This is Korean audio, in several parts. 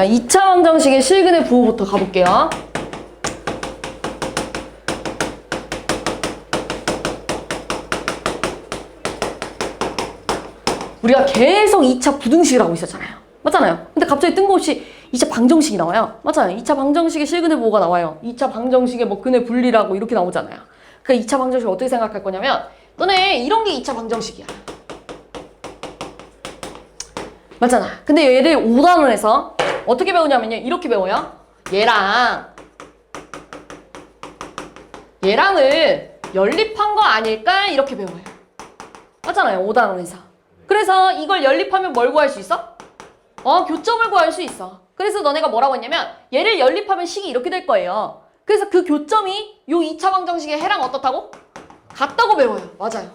2차 방정식의 실근의 부호부터 가볼게요. 우리가 계속 2차 부등식을 하고 있었잖아요. 맞잖아요. 근데 갑자기 뜬금없이 2차 방정식이 나와요. 맞잖아요. 2차 방정식의 실근의 부호가 나와요. 2차 방정식의 뭐 근의 분리라고 이렇게 나오잖아요. 그러니까 2차 방정식을 어떻게 생각할 거냐면 너네 이런 게 2차 방정식이야. 맞잖아. 근데 얘를 5단원에서 어떻게 배우냐면요. 이렇게 배워요. 얘랑을 연립한 거 아닐까? 이렇게 배워요. 맞잖아요. 5단원에서. 그래서 이걸 연립하면 뭘 구할 수 있어? 교점을 구할 수 있어. 그래서 너네가 뭐라고 했냐면 얘를 연립하면 식이 이렇게 될 거예요. 그래서 그 교점이 요 2차 방정식의 해랑 어떻다고? 같다고 배워요. 맞아요.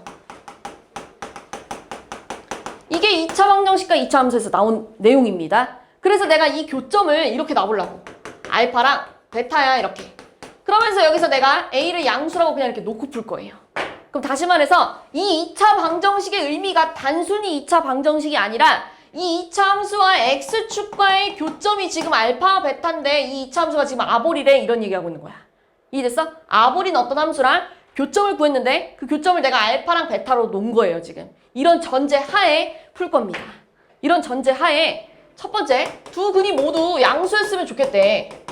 이게 2차 방정식과 2차 함수에서 나온 내용입니다. 그래서 내가 이 교점을 이렇게 놔보려고. 알파랑 베타야 이렇게. 그러면서 여기서 내가 A를 양수라고 그냥 이렇게 놓고 풀 거예요. 그럼 다시 말해서 이 2차 방정식의 의미가 단순히 2차 방정식이 아니라 이 2차 함수와 X축과의 교점이 지금 알파, 베타인데 이 2차 함수가 지금 아볼이래 이런 얘기하고 있는 거야. 이해됐어? 아볼인 어떤 함수랑 교점을 구했는데 그 교점을 내가 알파랑 베타로 놓은 거예요 지금. 이런 전제 하에 풀 겁니다. 이런 전제 하에 첫 번째, 두 근이 모두 양수였으면 좋겠대.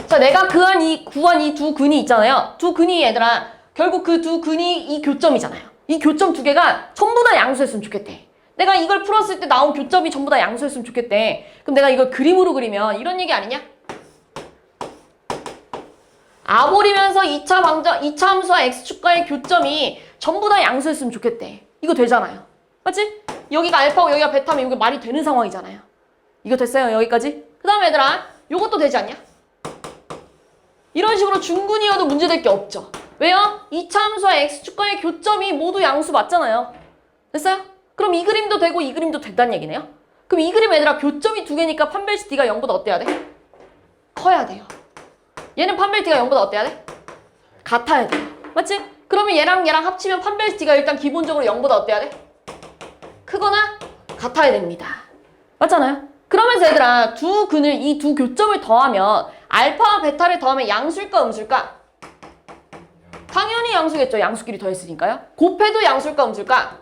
자, 내가 구한 이 두 근이 있잖아요. 두 근이 얘들아, 결국 그 두 근이 이 교점이잖아요. 이 교점 두 개가 전부 다 양수였으면 좋겠대. 내가 이걸 풀었을 때 나온 교점이 전부 다 양수였으면 좋겠대. 그럼 내가 이걸 그림으로 그리면 이런 얘기 아니냐? 아볼이면서 2차 함수와 X축과의 교점이 전부 다 양수였으면 좋겠대. 이거 되잖아요. 맞지? 여기가 알파고 여기가 베타면 이게 말이 되는 상황이잖아요. 이거 됐어요? 여기까지? 그 다음에 얘들아, 요것도 되지 않냐? 이런 식으로 중근이어도 문제될 게 없죠. 왜요? 2차 함수와 X축과의 교점이 모두 양수 맞잖아요. 됐어요? 그럼 이 그림도 되고 이 그림도 된다는 얘기네요. 그럼 이 그림 얘들아 교점이 두 개니까 판별식 D가 0보다 어때야 돼? 커야 돼요. 얘는 판별 D가 0보다 어때야 돼? 같아야 돼요. 맞지? 그러면 얘랑 합치면 판별 D가 일단 기본적으로 0보다 어때야 돼? 크거나 같아야 됩니다. 맞잖아요? 그러면서 얘들아 두 근을 이 두 교점을 더하면 알파와 베타를 더하면 양수일까 음수일까? 당연히 양수겠죠. 양수끼리 더했으니까요. 곱해도 양수일까 음수일까?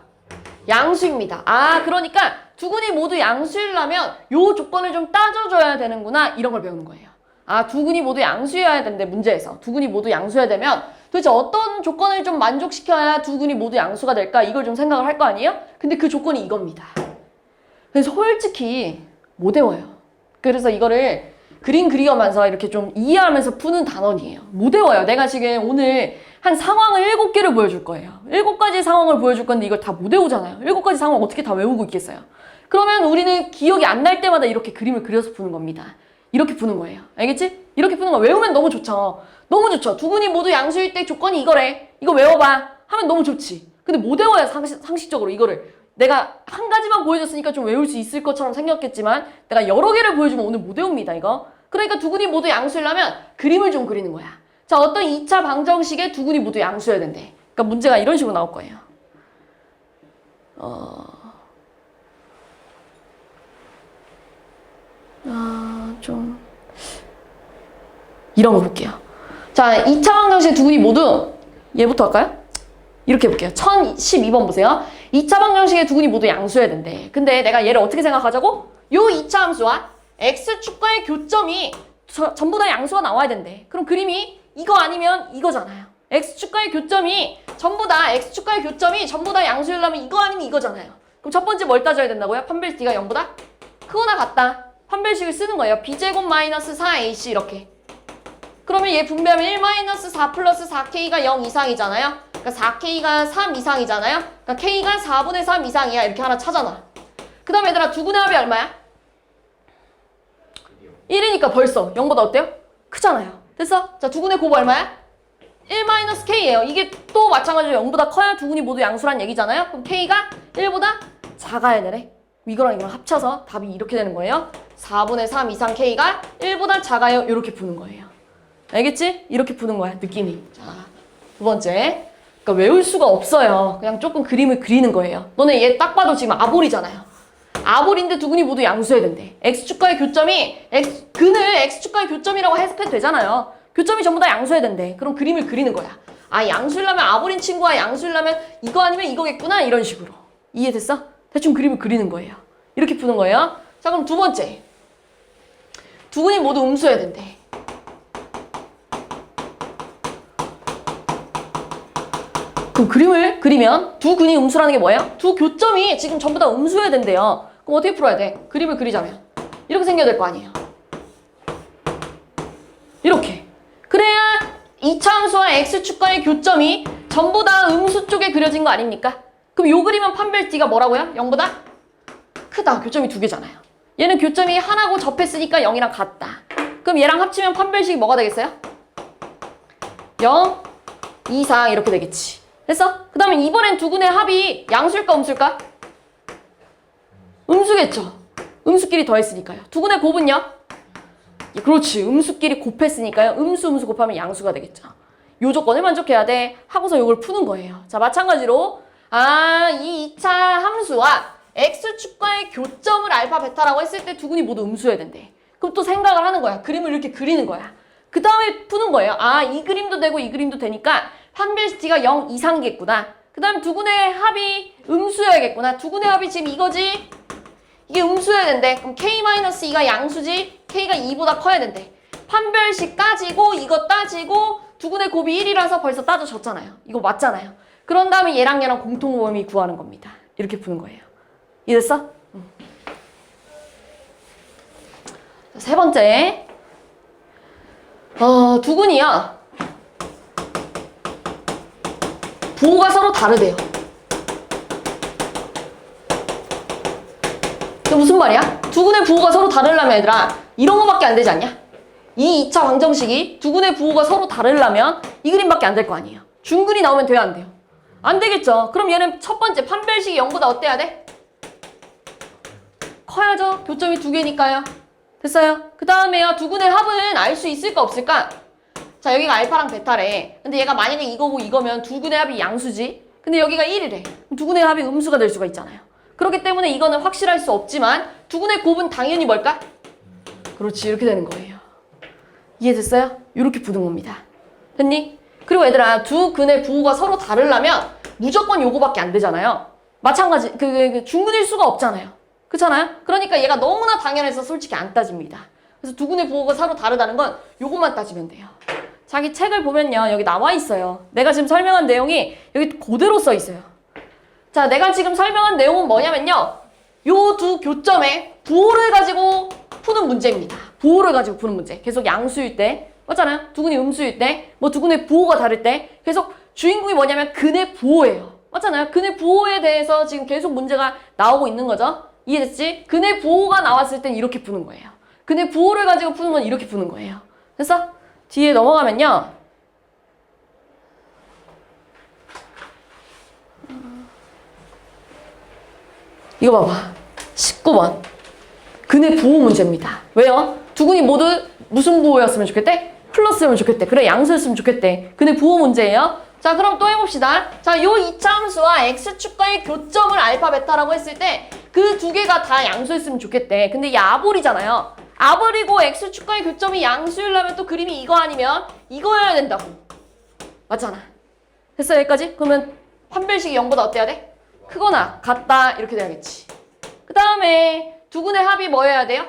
양수입니다. 그러니까 두 근이 모두 양수이려면 요 조건을 좀 따져줘야 되는구나 이런 걸 배우는 거예요. 두 근이 모두 양수여야 되는데 문제에서 두 근이 모두 양수여야 되면 도대체 어떤 조건을 좀 만족시켜야 두 근이 모두 양수가 될까 이걸 좀 생각을 할 거 아니에요? 근데 그 조건이 이겁니다. 그래서 솔직히 못 외워요. 그래서 이거를 그림 그리면서 이렇게 좀 이해하면서 푸는 단원이에요. 못 외워요. 내가 지금 오늘 한 상황을 7개를 보여줄 거예요. 7가지 상황을 보여줄 건데 이걸 다 못 외우잖아요. 7가지 상황을 어떻게 다 외우고 있겠어요? 그러면 우리는 기억이 안 날 때마다 이렇게 그림을 그려서 푸는 겁니다. 이렇게 푸는 거예요. 알겠지? 이렇게 푸는 거 외우면 너무 좋죠. 너무 좋죠. 두 근이 모두 양수일 때 조건이 이거래. 이거 외워봐. 하면 너무 좋지. 근데 못 외워요. 상식적으로 이거를. 내가 한 가지만 보여줬으니까 좀 외울 수 있을 것처럼 생겼겠지만 내가 여러 개를 보여주면 오늘 못 외웁니다. 이거. 그러니까 두 근이 모두 양수이려면 그림을 좀 그리는 거야. 자, 어떤 2차 방정식에 두 근이 모두 양수여야 된대. 그러니까 문제가 이런 식으로 나올 거예요. 좀 이런 거 볼게요. 자, 2차 방정식의 두 근이 모두 얘부터 할까요? 이렇게 해볼게요. 1012번 보세요. 2차 방정식의 두 근이 모두 양수여야 된대. 근데 내가 얘를 어떻게 생각하자고? 요 2차 함수와 X축과의 교점이 전부 다 양수가 나와야 된대. 그럼 그림이 이거 아니면 이거잖아요. X축과의 교점이 전부 다 양수이려면 이거 아니면 이거잖아요. 그럼 첫 번째 뭘 따져야 된다고요? 판별 D가 0보다 크거나 같다. 판별식을 쓰는 거예요. B제곱 마이너스 4AC 이렇게. 그러면 얘 분배하면 1 마이너스 4 플러스 4K가 0 이상이잖아요. 그러니까 4K가 3 이상이잖아요. 그러니까 K가 4분의 3 이상이야. 이렇게 하나 찾아놔. 그 다음에 얘들아 두 근의 합이 얼마야? 1이니까 벌써 0보다 어때요? 크잖아요. 됐어? 자, 두 근의 곱은 얼마야? 1 마이너스 K예요. 이게 또 마찬가지로 0보다 커야 두 근이 모두 양수란 얘기잖아요. 그럼 K가 1보다 작아야 되네. 이거랑 이거랑 합쳐서 답이 이렇게 되는 거예요. 4분의 3 이상 K가 1보다 작아요. 이렇게 푸는 거예요. 알겠지? 이렇게 푸는 거야, 느낌이. 자, 두 번째. 그러니까 외울 수가 없어요. 그냥 조금 그림을 그리는 거예요. 너네 얘 딱 봐도 지금 아볼이잖아요. 아볼인데 두 근이 모두 양수여야 된대. x축과의 교점이 근을 x축과의 교점이라고 해석해도 되잖아요. 교점이 전부 다 양수여야 된대. 그럼 그림을 그리는 거야. 아, 양수려면 아볼인 친구와 양수려면 이거 아니면 이거겠구나, 이런 식으로. 이해됐어? 대충 그림을 그리는 거예요. 이렇게 푸는 거예요. 자, 그럼 두 번째. 두 근이 모두 음수여야 된대. 그럼 그림을 그리면 두 근이 음수라는 게 뭐예요? 두 교점이 지금 전부 다 음수여야 된대요. 그럼 어떻게 풀어야 돼? 그림을 그리자면 이렇게 생겨야 될 거 아니에요. 이렇게. 그래야 2차 함수와 x축과의 교점이 전부 다 음수 쪽에 그려진 거 아닙니까? 그럼 요 그림은 판별띠가 뭐라고요? 0보다 크다. 교점이 두 개잖아요. 얘는 교점이 하나고 접했으니까 0이랑 같다. 그럼 얘랑 합치면 판별식이 뭐가 되겠어요? 0, 2, 4 이렇게 되겠지. 됐어? 그 다음에 이번엔 두 근의 합이 양수일까 음수일까? 음수겠죠. 음수끼리 더했으니까요. 두 근의 곱은요? 그렇지. 음수끼리 곱했으니까요. 음수 곱하면 양수가 되겠죠. 요 조건을 만족해야 돼. 하고서 요걸 푸는 거예요. 자, 마찬가지로 이 2차 함수와 x축과의 교점을 알파 베타라고 했을 때 두 근이 모두 음수여야 된대. 그럼 또 생각을 하는 거야. 그림을 이렇게 그리는 거야. 그 다음에 푸는 거예요. 이 그림도 되고 이 그림도 되니까 판별식가 0 이상이겠구나. 그 다음 두 근의 합이 음수여야겠구나. 두 근의 합이 지금 이거지? 이게 음수여야 된대. 그럼 k-2가 양수지? k가 2보다 커야 된대. 판별식 따지고 이거 따지고 두 근의 곱이 1이라서 벌써 따져졌잖아요. 이거 맞잖아요. 그런 다음에 얘랑 얘랑 공통범위 구하는 겁니다. 이렇게 푸는 거예요. 이해됐어? 세 번째. 두 근이야. 부호가 서로 다르대요. 이게 무슨 말이야? 두 근의 부호가 서로 다르려면 얘들아 이런 거밖에 안 되지 않냐? 이 2차 방정식이 두 근의 부호가 서로 다르려면 이 그림밖에 안 될 거 아니에요. 중근이 나오면 돼요, 안 돼요? 안 되겠죠. 그럼 얘는 첫 번째 판별식이 0보다 어때야 돼? 커야죠. 교점이 두 개니까요. 됐어요? 그 다음에요. 두 근의 합은 알 수 있을까 없을까? 자, 여기가 알파랑 베타래. 근데 얘가 만약에 이거고 이거면 두 근의 합이 양수지. 근데 여기가 1이래. 두 근의 합이 음수가 될 수가 있잖아요. 그렇기 때문에 이거는 확실할 수 없지만 두 근의 곱은 당연히 뭘까? 그렇지. 이렇게 되는 거예요. 이해됐어요? 이렇게 푸는 겁니다. 됐니? 그리고 얘들아 두 근의 부호가 서로 다르려면 무조건 요거밖에 안 되잖아요. 마찬가지 중근일 수가 없잖아요. 그렇잖아요? 그러니까 얘가 너무나 당연해서 솔직히 안 따집니다. 그래서 두 근의 부호가 서로 다르다는 건 요것만 따지면 돼요. 자기 책을 보면요. 여기 나와 있어요. 내가 지금 설명한 내용이 여기 그대로 써 있어요. 자, 내가 지금 설명한 내용은 뭐냐면요. 요 두 교점의 부호를 가지고 푸는 문제입니다. 부호를 가지고 푸는 문제. 계속 양수일 때, 맞잖아요? 두 근이 음수일 때, 뭐 두 근의 부호가 다를 때 계속 주인공이 뭐냐면 근의 부호예요. 맞잖아요? 근의 부호에 대해서 지금 계속 문제가 나오고 있는 거죠. 이해됐지? 근의 부호가 나왔을 땐 이렇게 푸는 거예요. 근의 부호를 가지고 푸는 건 이렇게 푸는 거예요. 됐어? 뒤에 넘어가면요. 이거 봐봐. 19번. 근의 부호 문제입니다. 왜요? 두 근이 모두 무슨 부호였으면 좋겠대? 플러스였으면 좋겠대. 그래, 양수였으면 좋겠대. 근의 부호 문제예요. 자, 그럼 또 해봅시다. 자, 요 2차 함수와 x축과의 교점을 알파, 베타라고 했을 때 그 두 개가 다 양수였으면 좋겠대. 근데 이게 아볼이잖아요. 아볼이고 x축과의 교점이 양수이려면 또 그림이 이거 아니면 이거여야 된다고. 맞잖아. 됐어, 여기까지? 그러면 판별식이 0보다 어때야 돼? 크거나 같다 이렇게 돼야겠지. 그 다음에 두 근의 합이 뭐여야 돼요?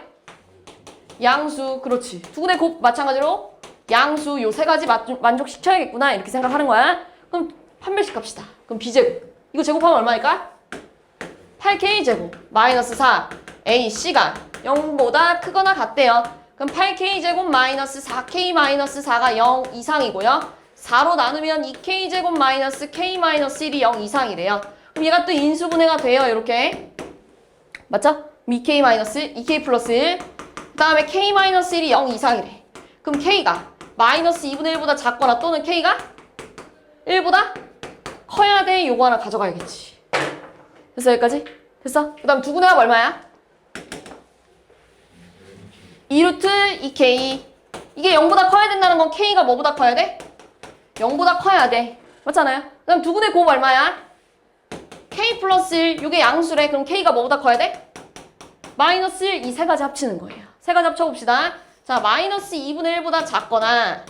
양수. 그렇지. 두 근의 곱 마찬가지로 양수. 요 세 가지 만족시켜야겠구나 이렇게 생각하는 거야. 그럼 판별식 갑시다. 그럼 b제곱. 이거 제곱하면 얼마일까? 8k제곱 마이너스 4 ac가 0보다 크거나 같대요. 그럼 8k제곱 마이너스 4k 마이너스 4가 0 이상이고요. 4로 나누면 2k제곱 마이너스 k 마이너스 1이 0 이상이래요. 그럼 얘가 또 인수분해가 돼요. 이렇게. 맞죠? 2k 마이너스 2k 플러스 1. 그 다음에 k 마이너스 1이 0 이상이래. 그럼 k가 마이너스 2분의 1보다 작거나 또는 k가 1보다 커야 돼. 요거 하나 가져가야겠지. 됐어? 여기까지? 됐어? 그 다음 두 근의 합 얼마야? 2루트 2k. 이게 0보다 커야 된다는 건 k가 뭐보다 커야 돼? 0보다 커야 돼. 맞잖아요? 그 다음 두 근의 곱 얼마야? k 플러스 1. 이게 양수래. 그럼 k가 뭐보다 커야 돼? 마이너스 1, 이 세 가지 합치는 거예요. 세 가지 합쳐봅시다. 자, 마이너스 2분의 1보다 작거나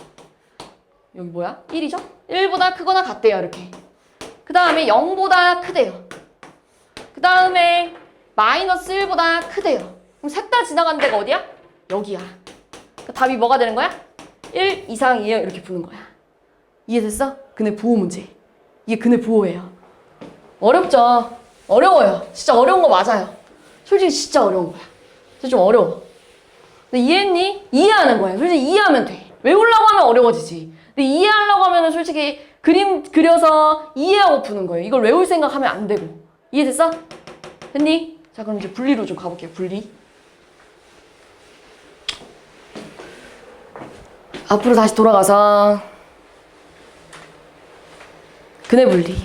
여기 뭐야? 1이죠? 1보다 크거나 같대요. 이렇게. 그 다음에 0보다 크대요. 그 다음에 마이너스 1보다 크대요. 그럼 셋 다 지나간 데가 어디야? 여기야. 그러니까 답이 뭐가 되는 거야? 1 이상이에요. 이렇게 푸는 거야. 이해됐어? 근해 부호 문제. 이게 근해 부호예요. 어렵죠? 어려워요. 진짜 어려운 거 맞아요. 솔직히 진짜 어려운 거야. 진짜 좀 어려워. 근데 이해했니? 이해하는 거야. 솔직히 이해하면 돼. 외우려고 하면 어려워지지. 근데 이해하려고 하면 솔직히 그림 그려서 이해하고 푸는 거예요. 이걸 외울 생각하면 안 되고. 이해됐어? 됐니? 자, 그럼 이제 분리로 좀 가볼게요. 분리. 앞으로 다시 돌아가서 근해 분리.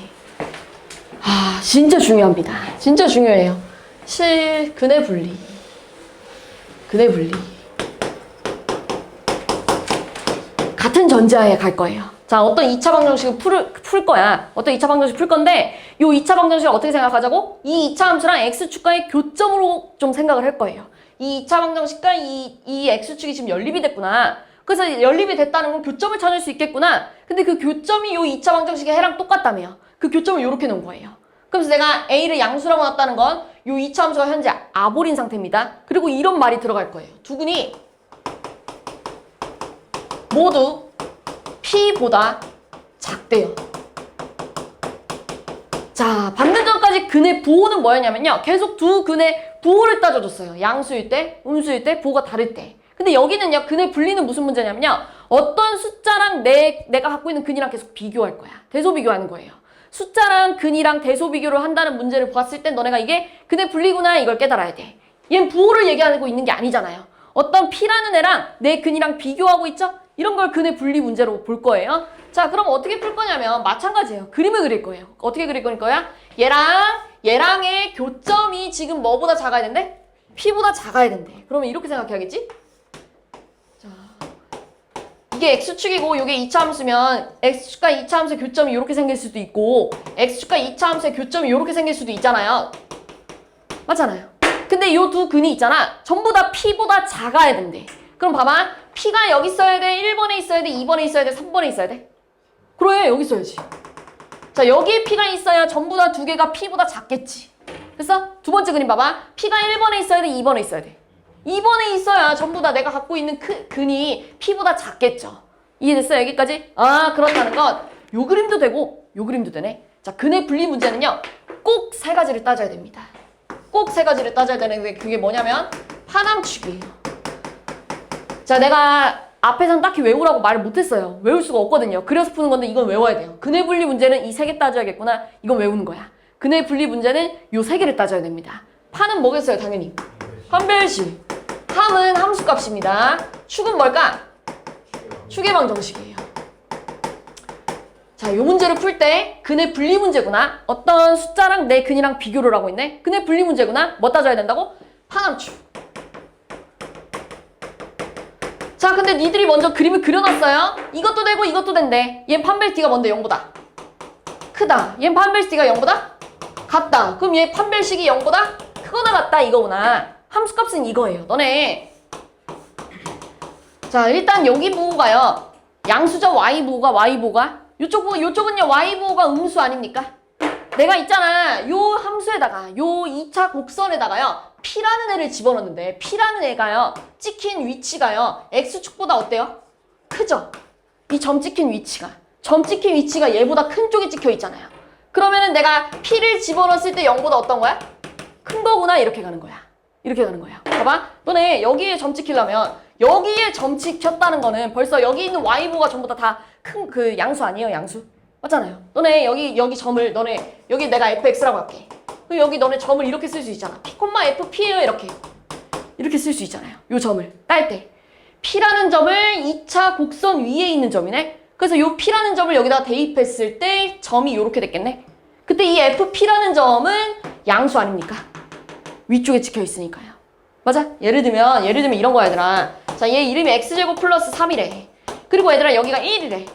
아, 진짜 중요합니다. 진짜 중요해요. 근해 분리. 근해 분리. 같은 전제하에 갈 거예요. 자, 어떤 2차 방정식을 풀 거야. 어떤 2차 방정식 풀 건데 이 2차 방정식을 어떻게 생각하자고? 이 2차 함수랑 x축과의 교점으로 좀 생각을 할 거예요. 이 2차 방정식과 이 x축이 지금 연립이 됐구나. 그래서 연립이 됐다는 건 교점을 찾을 수 있겠구나. 근데 그 교점이 이 2차 방정식의 해랑 똑같다며. 그 교점을 이렇게 놓은 거예요. 그래서 내가 a를 양수라고 놨다는 건 이 2차 함수가 현재 아볼인 상태입니다. 그리고 이런 말이 들어갈 거예요. 두 근이 모두 P보다 작대요. 자, 방금 전까지 근의 부호는 뭐였냐면요. 계속 두 근의 부호를 따져줬어요. 양수일 때, 음수일 때, 부호가 다를 때. 근데 여기는요, 근의 분리는 무슨 문제냐면요. 어떤 숫자랑 내가 갖고 있는 근이랑 계속 비교할 거야. 대소 비교하는 거예요. 숫자랑 근이랑 대소 비교를 한다는 문제를 봤을 땐 너네가 이게 근의 분리구나 이걸 깨달아야 돼. 얘는 부호를 얘기하고 있는 게 아니잖아요. 어떤 P라는 애랑 내 근이랑 비교하고 있죠? 이런 걸 근의 분리 문제로 볼 거예요. 자, 그럼 어떻게 풀 거냐면 마찬가지예요. 그림을 그릴 거예요. 어떻게 그릴 거야? 얘랑의 교점이 지금 뭐보다 작아야 된대? P보다 작아야 된대. 그러면 이렇게 생각해야겠지? 자, 이게 X축이고 이게 2차 함수면 X축과 2차 함수의 교점이 이렇게 생길 수도 있고 X축과 2차 함수의 교점이 이렇게 생길 수도 있잖아요. 맞잖아요. 근데 이 두 근이 있잖아. 전부 다 P보다 작아야 된대. 그럼 봐봐. P가 여기 있어야 돼? 1번에 있어야 돼? 2번에 있어야 돼? 3번에 있어야 돼? 그래, 여기 있어야지. 자, 여기에 P가 있어야 전부 다 두 개가 P보다 작겠지. 그래서 두 번째 그림 봐봐. P가 1번에 있어야 돼? 2번에 있어야 돼? 2번에 있어야 전부 다 내가 갖고 있는 근이 P보다 작겠죠. 이해됐어? 여기까지? 아, 그렇다는 건 요 그림도 되고 요 그림도 되네. 자, 근의 분리 문제는요. 꼭 세 가지를 따져야 됩니다. 꼭 세 가지를 따져야 되는데 그게 뭐냐면 파남축이에요. 자, 내가 앞에서는 딱히 외우라고 말을 못했어요. 외울 수가 없거든요. 그래서 푸는 건데 이건 외워야 돼요. 근의 분리 문제는 이 세 개 따져야겠구나. 이건 외우는 거야. 근의 분리 문제는 요 세 개를 따져야 됩니다. 파는 뭐겠어요? 당연히 판별식. 함은 함수값입니다. 축은 뭘까? 축의 방정식이에요. 자, 요 문제를 풀 때 근의 분리 문제구나. 어떤 숫자랑 내 근이랑 비교를 하고 있네. 근의 분리 문제구나. 뭐 따져야 된다고? 파남축. 자, 근데 니들이 먼저 그림을 그려놨어요. 이것도 되고 이것도 된대. 얘 판별 D가 뭔데? 0보다 크다. 얘 판별 D가 0보다 같다. 그럼 얘 판별식이 0보다 크거나 같다 이거구나. 함수값은 이거예요. 너네. 자, 일단 여기 부호가요. 양수죠. Y부호가 Y부호가. 요쪽은요. Y부호가 음수 아닙니까? 내가 있잖아. 요 함수에다가 요 2차 곡선에다가요. P라는 애를 집어넣는데 P라는 애가요. 찍힌 위치가요. X축보다 어때요? 크죠? 이 점 찍힌 위치가. 점 찍힌 위치가 얘보다 큰 쪽에 찍혀 있잖아요. 그러면은 내가 P를 집어넣었을 때 0보다 어떤 거야? 큰 거구나. 이렇게 가는 거야. 이렇게 가는 거야. 봐봐. 너네 여기에 점 찍히려면 여기에 점 찍혔다는 거는 벌써 여기 있는 Y부호가 전부 다 큰 그 양수 아니에요? 양수? 맞잖아요. 너네 여기 점을 너네 여기 내가 fx라고 할게. 그럼 여기 너네 점을 이렇게 쓸 수 있잖아. p, fp예요. 이렇게 쓸 수 있잖아요. 요 점을 딸 때 p라는 점을 2차 곡선 위에 있는 점이네. 그래서 요 p라는 점을 여기다 대입했을 때 점이 요렇게 됐겠네. 그때 이 fp라는 점은 양수 아닙니까? 위쪽에 찍혀 있으니까요. 맞아? 예를 들면 이런 거야, 얘들아. 자, 얘 이름이 x제곱 플러스 3이래. 그리고 얘들아 여기가 1이래.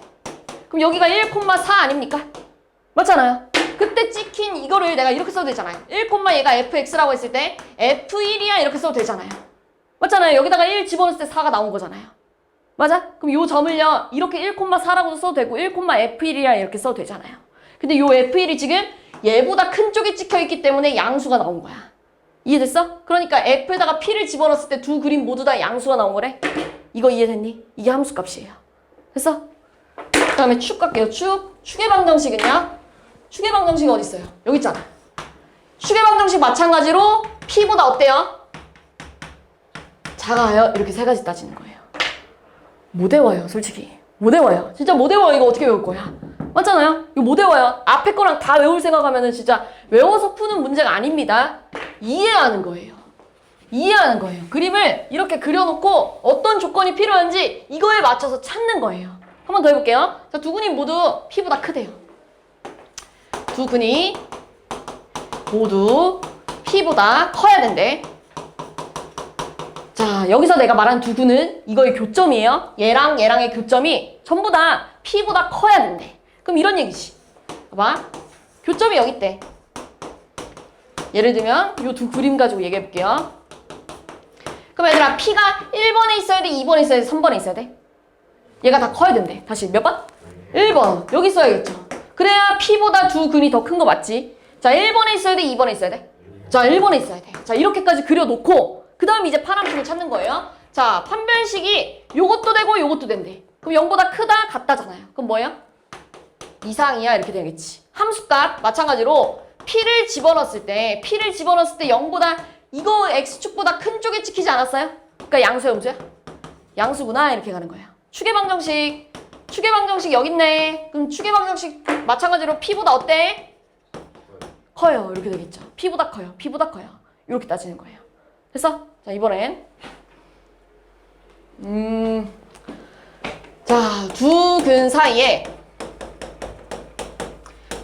그럼 여기가 1,4 아닙니까? 맞잖아요. 그때 찍힌 이거를 내가 이렇게 써도 되잖아요. 1, 얘가 fx라고 했을 때 f1이야 이렇게 써도 되잖아요. 맞잖아요. 여기다가 1 집어넣을 때 4가 나온 거잖아요. 맞아? 그럼 요 점을요 이렇게 1,4라고도 써도 되고 1,f1이야 이렇게 써도 되잖아요. 근데 요 f1이 지금 얘보다 큰 쪽에 찍혀있기 때문에 양수가 나온 거야. 이해됐어? 그러니까 f에다가 p를 집어넣었을 때 두 그림 모두 다 양수가 나온 거래. 이거 이해됐니? 이게 함수값이에요. 됐어? 그 다음에 축 갈게요. 축의 방정식은요. 축의 방정식이 어디 있어요? 여기 있잖아. 축의 방정식 마찬가지로 p보다 어때요? 작아요. 이렇게 세 가지 따지는 거예요. 못 외워요, 솔직히. 못 외워요. 진짜 못 외워. 이거 어떻게 외울 거야? 맞잖아요? 이거 못 외워요. 앞에 거랑 다 외울 생각하면은 진짜 외워서 푸는 문제가 아닙니다. 이해하는 거예요. 이해하는 거예요. 그림을 이렇게 그려놓고 어떤 조건이 필요한지 이거에 맞춰서 찾는 거예요. 한 번 더 해볼게요. 자, 두 근이 모두 P보다 크대요. 두 근이 모두 P보다 커야 된대. 자, 여기서 내가 말한 두 근은 이거의 교점이에요. 얘랑 얘랑의 교점이 전부 다 P보다 커야 된대. 그럼 이런 얘기지. 봐봐. 교점이 여기 있대. 예를 들면 이 두 그림 가지고 얘기해 볼게요. 그럼 얘들아 P가 1번에 있어야 돼? 2번에 있어야 돼? 3번에 있어야 돼? 얘가 다 커야 된대. 다시 몇 번? 1번. 여기 써야겠죠. 그래야 P보다 두 근이 더 큰 거 맞지? 자, 1번에 있어야 돼? 2번에 있어야 돼? 자, 1번에 있어야 돼. 자, 이렇게까지 그려놓고 그 다음 이제 파람식을 찾는 거예요. 자, 판별식이 요것도 되고 요것도 된대. 그럼 0보다 크다? 같다잖아요. 그럼 뭐예요? 이상이야 이렇게 되겠지. 함수값 마찬가지로 P를 집어넣었을 때 0보다 이거 X축보다 큰 쪽에 찍히지 않았어요? 그러니까 양수야 음수야? 양수구나 이렇게 가는 거예요. 축의 방정식 여기 있네. 그럼 축의 방정식 마찬가지로 P보다 어때? 커요 이렇게 되겠죠. P보다 커요. 이렇게 따지는 거예요. 됐어? 자, 이번엔 자, 두 근 사이에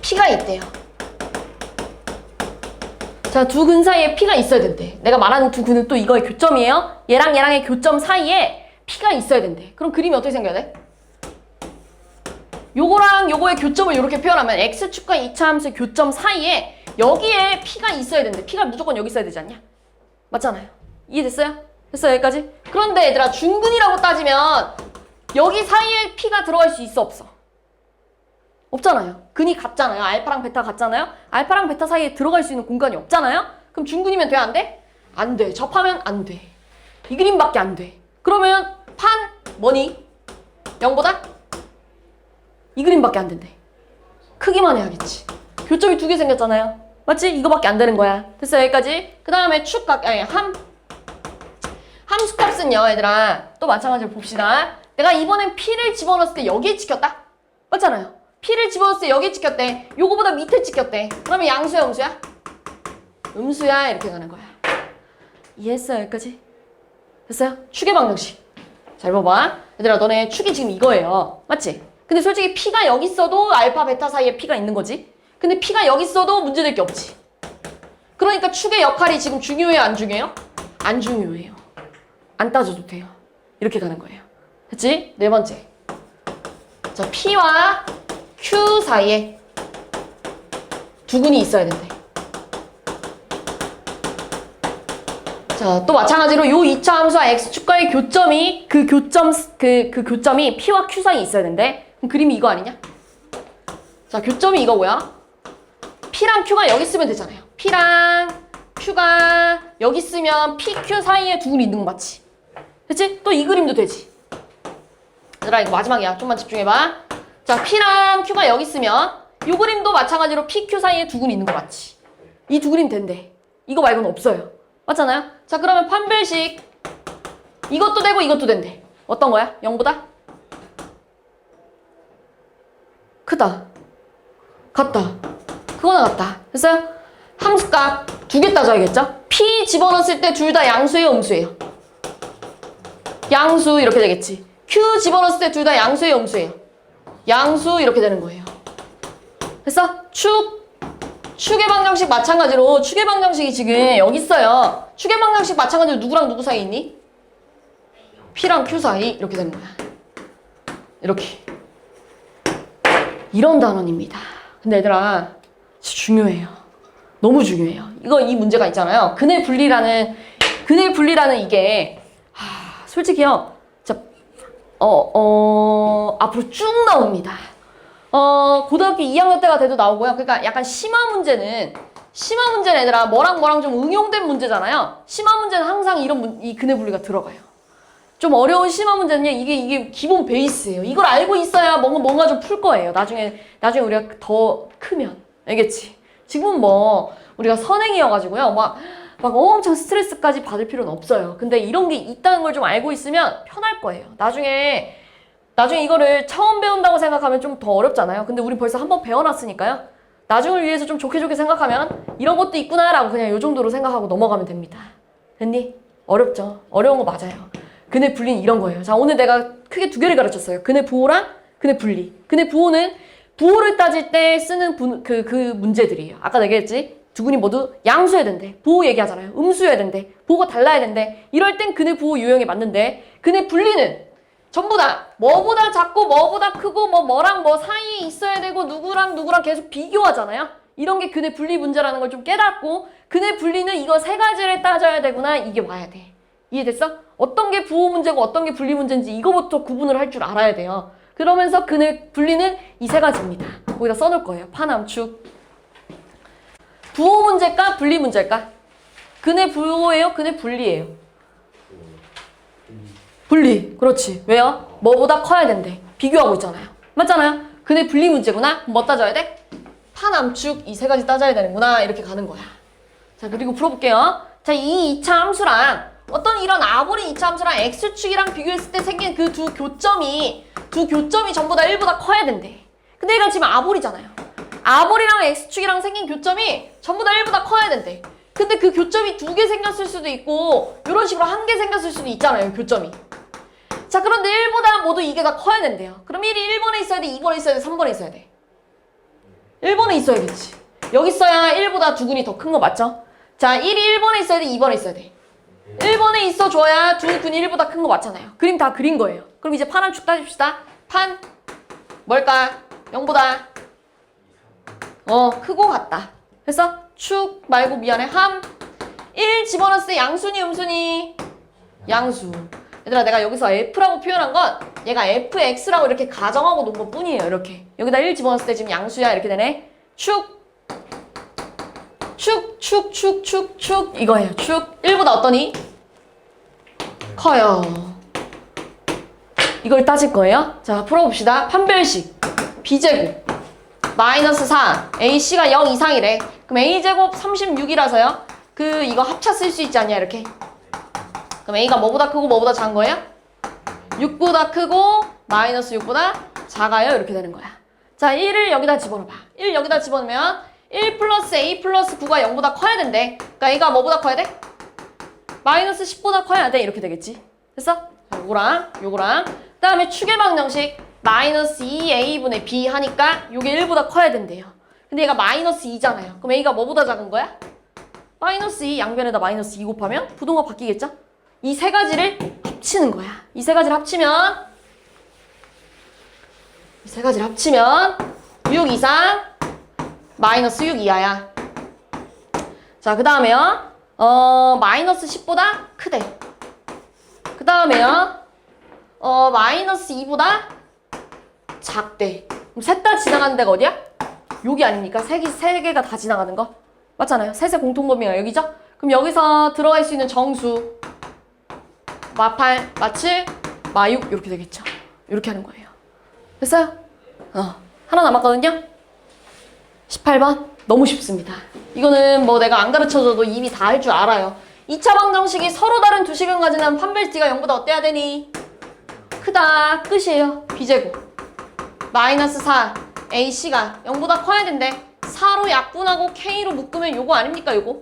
P가 있대요. 자, 두 근 사이에 P가 있어야 된대. 내가 말하는 두 근은 또 이거의 교점이에요. 얘랑 얘랑의 교점 사이에 P가 있어야 된대. 그럼 그림이 어떻게 생겨야 돼? 요거랑 요거의 교점을 이렇게 표현하면 X축과 2차 함수의 교점 사이에 여기에 P가 있어야 된대. P가 무조건 여기 있어야 되지 않냐? 맞잖아요. 이해됐어요? 됐어요 여기까지? 그런데 얘들아 중근이라고 따지면 여기 사이에 P가 들어갈 수 있어 없어? 없잖아요. 근이 같잖아요. 알파랑 베타 같잖아요. 알파랑 베타 사이에 들어갈 수 있는 공간이 없잖아요. 그럼 중근이면 돼? 안 돼? 안 돼. 접하면 안 돼. 이 그림밖에 안 돼. 그러면 판 뭐니? 0보다? 이 그림밖에 안 된대. 크기만 해야겠지. 교점이 두 개 생겼잖아요. 맞지? 이거밖에 안 되는 거야. 됐어요 여기까지? 그 다음에 함수값은요 얘들아 또 마찬가지로 봅시다. 내가 이번엔 P를 집어넣었을 때 여기에 찍혔다? 맞잖아요. P를 집어넣었을 때 여기에 찍혔대. 요거보다 밑에 찍혔대. 그러면 양수야 음수야? 음수야 이렇게 가는 거야. 이해했어요 여기까지? 됐어요? 축의 방정식 잘 봐봐. 얘들아 너네 축이 지금 이거예요. 맞지? 근데 솔직히 P가 여기 있어도 알파 베타 사이에 P가 있는 거지. 근데 P가 여기 있어도 문제될 게 없지. 그러니까 축의 역할이 지금 중요해요 안 중요해요? 안 중요해요. 안 따져도 돼요. 이렇게 가는 거예요. 됐지? 네 번째. 자, P와 Q 사이에 두 근이 있어야 된대. 자, 또 마찬가지로 요 2차 함수와 X축과의 교점이 그 교점이 P와 Q 사이에 있어야 된대. 그럼 그림이 이거 아니냐? 자, 교점이 이거고요. P랑 Q가 여기 있으면 되잖아요. P랑 Q가 여기 있으면 PQ 사이에 두 근이 있는 거 맞지? 됐지? 또 이 그림도 되지. 얘들아 이거 마지막이야. 좀만 집중해봐. 자, P랑 Q가 여기 있으면 이 그림도 마찬가지로 PQ 사이에 두 근이 있는 거 맞지? 이 두 그림 된대. 이거 말고는 없어요. 맞잖아요? 자, 그러면 판별식 이것도 되고 이것도 된대. 어떤 거야? 0보다? 크다. 같다. 그거나 같다. 됐어요? 함수값 두 개 따져야겠죠? P 집어넣었을 때 둘 다 양수예요, 음수예요? 양수 이렇게 되겠지. Q 집어넣었을 때 둘 다 양수예요, 음수예요? 양수 이렇게 되는 거예요. 됐어? 축의 방정식 마찬가지로 축의 방정식이 지금 여기 있어요. 축의 방정식 마찬가지로 누구랑 누구 사이에 있니? P랑 Q 사이 이렇게 되는 거야. 이렇게. 이런 단원입니다. 근데 얘들아 중요해요. 너무 중요해요. 이 문제가 있잖아요. 근해 분리라는 이게, 솔직히요. 진짜, 앞으로 쭉 나옵니다. 고등학교 2학년 때가 돼도 나오고요. 그러니까 약간 심화 문제는 얘들아, 뭐랑 좀 응용된 문제잖아요. 심화 문제는 항상 이 근해 분리가 들어가요. 좀 어려운 심화 문제는요, 이게 기본 베이스예요. 이걸 알고 있어야 뭔가 좀 풀 거예요. 나중에 우리가 더 크면. 알겠지? 지금은 뭐, 우리가 선행이어가지고요. 막 엄청 스트레스까지 받을 필요는 없어요. 근데 이런 게 있다는 걸 좀 알고 있으면 편할 거예요. 나중에 이거를 처음 배운다고 생각하면 좀 더 어렵잖아요. 근데 우린 벌써 한번 배워놨으니까요. 나중을 위해서 좀 좋게 생각하면 이런 것도 있구나라고 그냥 이 정도로 생각하고 넘어가면 됩니다. 됐니? 어렵죠? 어려운 거 맞아요. 근해 분리는 이런 거예요. 자, 오늘 내가 크게 두 개를 가르쳤어요. 근해 부호랑 근해 분리. 근해 부호는 부호를 따질 때 쓰는 그 문제들이에요. 아까 내가 했지? 두 군이 모두 양수여야 된대. 부호 얘기하잖아요. 음수여야 된대. 부호가 달라야 된대. 이럴 땐 근해 부호 유형에 맞는데, 근해 분리는 전부 다 뭐보다 작고 뭐보다 크고 뭐랑 뭐 사이에 있어야 되고 누구랑 계속 비교하잖아요. 이런 게 근해 분리 문제라는 걸 좀 깨닫고, 근해 분리는 이거 세 가지를 따져야 되구나, 이게 와야 돼. 이해됐어? 어떤 게 부호 문제고 어떤 게 분리 문제인지 이거부터 구분을 할 줄 알아야 돼요. 그러면서 근해 분리는 이 세 가지입니다. 거기다 써놓을 거예요. 파남축. 부호 문제일까? 분리 문제일까? 근해 부호예요? 근해 분리예요? 분리. 그렇지. 왜요? 뭐보다 커야 된대. 비교하고 있잖아요. 맞잖아요? 근해 분리 문제구나. 뭐 따져야 돼? 파남축 이 세 가지 따져야 되는구나. 이렇게 가는 거야. 자, 그리고 풀어볼게요. 자, 이 2차 함수랑 어떤 이런 아무리 2차 함수랑 x축이랑 비교했을 때 생긴 그 두 교점이 전부 다 1보다 커야 된대. 근데 얘가 지금 아볼이잖아요. 아볼이랑 x축이랑 생긴 교점이 전부 다 1보다 커야 된대. 근데 그 교점이 2개 생겼을 수도 있고 이런 식으로 1개 생겼을 수도 있잖아요. 교점이. 자, 그런데 1보다 모두 이게 다 커야 된대요. 그럼 1이 1번에 있어야 돼? 2번에 있어야 돼? 3번에 있어야 돼? 1번에 있어야겠지. 여기 있어야 1보다 2군이 더 큰 거 맞죠? 자, 1이 1번에 있어야 돼? 2번에 있어야 돼? 1번에 있어줘야 2군이 1보다 큰 거 맞잖아요. 그림 다 그린 거예요. 그럼 이제 판함축 따집시다. 판 뭘까? 0보다 크고 같다. 그래서 축 말고 미안해. 함 1 집어넣었을 때 양수니 음수니? 양수. 얘들아, 내가 여기서 F라고 표현한 건 얘가 FX라고 이렇게 가정하고 놓은 것 뿐이에요. 이렇게. 여기다 1 집어넣었을 때 지금 양수야. 이렇게 되네. 축 이거예요. 축 1보다 어떠니? 커요. 이걸 따질 거예요. 자, 풀어봅시다. 판별식 B제곱 마이너스 4 AC가 0 이상이래. 그럼 A제곱 36이라서요. 이거 합차 쓸 수 있지 않냐 이렇게. 그럼 A가 뭐보다 크고 뭐보다 작은 거예요? 6보다 크고 마이너스 6보다 작아요. 이렇게 되는 거야. 자, 1을 여기다 집어넣어봐. 1 여기다 집어넣으면 1 플러스 A 플러스 9가 0보다 커야 된대. 그러니까 A가 뭐보다 커야 돼? 마이너스 10보다 커야 돼. 이렇게 되겠지. 됐어? 요거랑 그 다음에 축의 방정식 마이너스 2A분의 B 하니까 요게 1보다 커야 된대요. 근데 얘가 마이너스 2잖아요. 그럼 A가 뭐보다 작은 거야? 마이너스 2 양변에다 마이너스 2 곱하면 부동화 바뀌겠죠? 이 세 가지를 합치는 거야. 이 세 가지를 합치면 6 이상 마이너스 6 이하야. 자, 그 다음에요. 마이너스 10보다 크대. 그 다음에요. 마이너스 2보다 작대. 그럼 셋 다 지나가는 데가 어디야? 여기 아닙니까? 세 개가 다 지나가는 거. 맞잖아요. 셋의 공통범위가 여기죠? 그럼 여기서 들어갈 수 있는 정수 마8, 마7, 마6 이렇게 되겠죠. 이렇게 하는 거예요. 됐어요? 하나 남았거든요. 18번 너무 쉽습니다. 이거는 뭐 내가 안 가르쳐줘도 이미 다 할 줄 알아요. 2차 방정식이 서로 다른 두 식을 가지는 판별식가 0보다 어때야 되니? 크다. 끝이에요. B제곱 마이너스 4 AC가 0보다 커야 된대. 4로 약분하고 K로 묶으면 요거 아닙니까? 요거.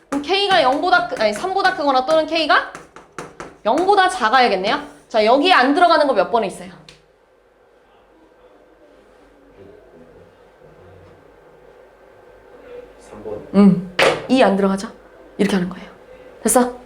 그럼 K가 3보다 크거나 또는 K가 0보다 작아야겠네요. 자, 여기에 안 들어가는 거 몇 번에 있어요? 3번. 2 안 들어가죠? 이렇게 하는 거예요. 됐어?